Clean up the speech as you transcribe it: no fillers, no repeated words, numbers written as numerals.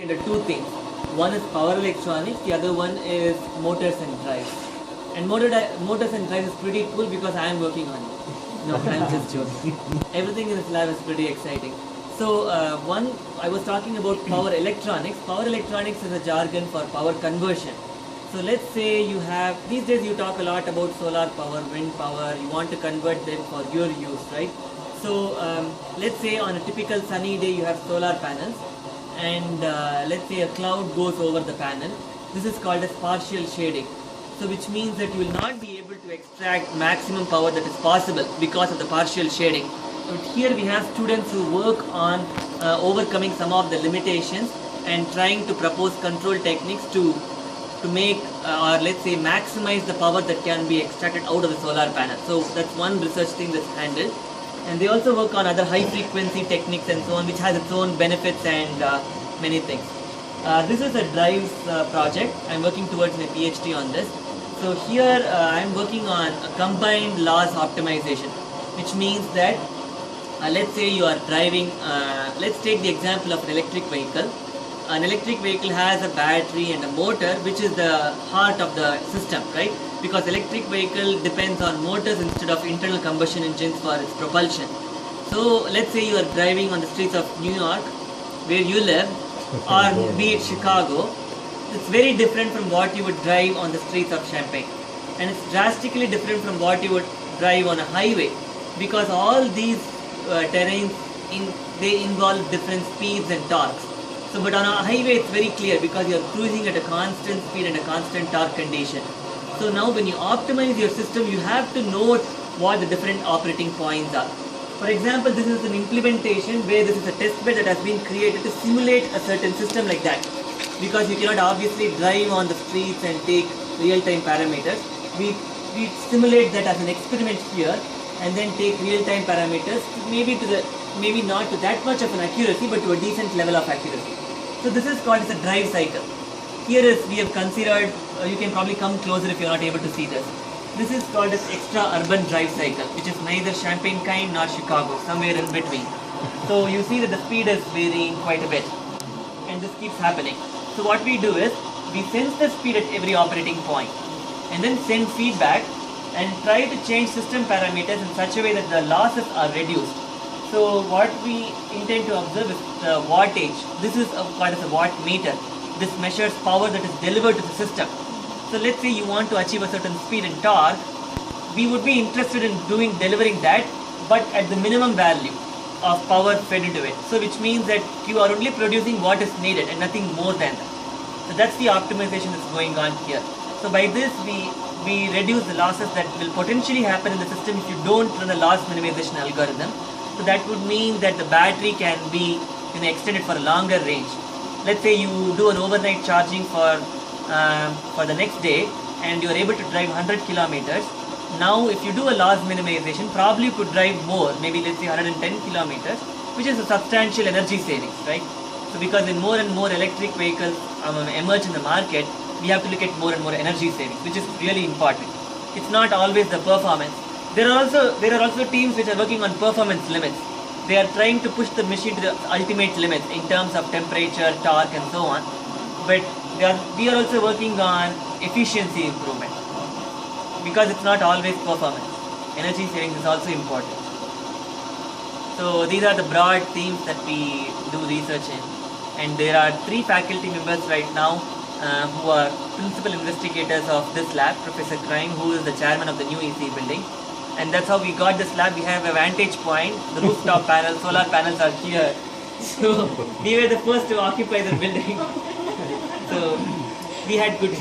Under two things. One is power electronics, the other one is motors and drives. And motors and drives is pretty cool because I am working on it. No, I'm just joking. Everything in this lab is pretty exciting. So I was talking about power electronics. Power electronics is a jargon for power conversion. So let's say you have, these days you talk a lot about solar power, wind power, you want to convert them for your use, right? So let's say on a typical sunny day you have solar panels, and let's say a cloud goes over the panel. This is called as partial shading. So which means that you will not be able to extract maximum power that is possible because of the partial shading. But here we have students who work on overcoming some of the limitations and trying to propose control techniques to make or let's say maximize the power that can be extracted out of the solar panel. So that's one research thing that's handled. And they also work on other high frequency techniques and so on, which has its own benefits and many things. This is a drives project. I'm working towards my PhD on this. So here I'm working on a combined loss optimization, which means that let's say you are driving, let's take the example of an electric vehicle. An electric vehicle has a battery and a motor, which is the heart of the system, right? Because electric vehicle depends on motors instead of internal combustion engines for its propulsion. So let's say you are driving on the streets of New York, where you live, or be it Chicago. It's very different from what you would drive on the streets of Champaign, and it's drastically different from what you would drive on a highway, because all these terrains they involve different speeds and torques. So, but on a highway it's very clear because you are cruising at a constant speed and a constant torque condition. So now when you optimize your system, you have to note what the different operating points are. For example, this is an implementation where this is a test bed that has been created to simulate a certain system like that. Because you cannot obviously drive on the streets and take real-time parameters. We simulate that as an experiment here and then take real-time parameters, maybe not to that much of an accuracy, but to a decent level of accuracy. So this is called as a drive cycle. Here is, we have considered, you can probably come closer if you are not able to see this. This is called as extra urban drive cycle, which is neither Champaign kind nor Chicago, somewhere in between. So you see that the speed is varying quite a bit, and this keeps happening. So what we do is, we sense the speed at every operating point, and then send feedback and try to change system parameters in such a way that the losses are reduced. So what we intend to observe is the wattage. This is called as a watt meter. This measures power that is delivered to the system. So let's say you want to achieve a certain speed and torque. We would be interested in delivering that, but at the minimum value of power fed into it. So which means that you are only producing what is needed and nothing more than that. So that's the optimization that's going on here. So by this we reduce the losses that will potentially happen in the system if you don't run a loss minimization algorithm. So that would mean that the battery can be extended for a longer range. Let's say you do an overnight charging for the next day and you are able to drive 100 kilometers. Now if you do a loss minimization, probably you could drive more, maybe let's say 110 kilometers, which is a substantial energy savings, right? So because when more and more electric vehicles emerge in the market, we have to look at more and more energy savings, which is really important. It's not always the performance. There are also teams which are working on performance limits. They are trying to push the machine to the ultimate limits in terms of temperature, torque and so on. But we are also working on efficiency improvement, because it's not always performance. Energy savings is also important. So these are the broad themes that we do research in. And there are 3 faculty members right now who are principal investigators of this lab. Professor Crime, who is the chairman of the new EC building. And that's how we got this lab. We have a vantage point, the rooftop panel, solar panels are here. So we were the first to occupy the building. So we had good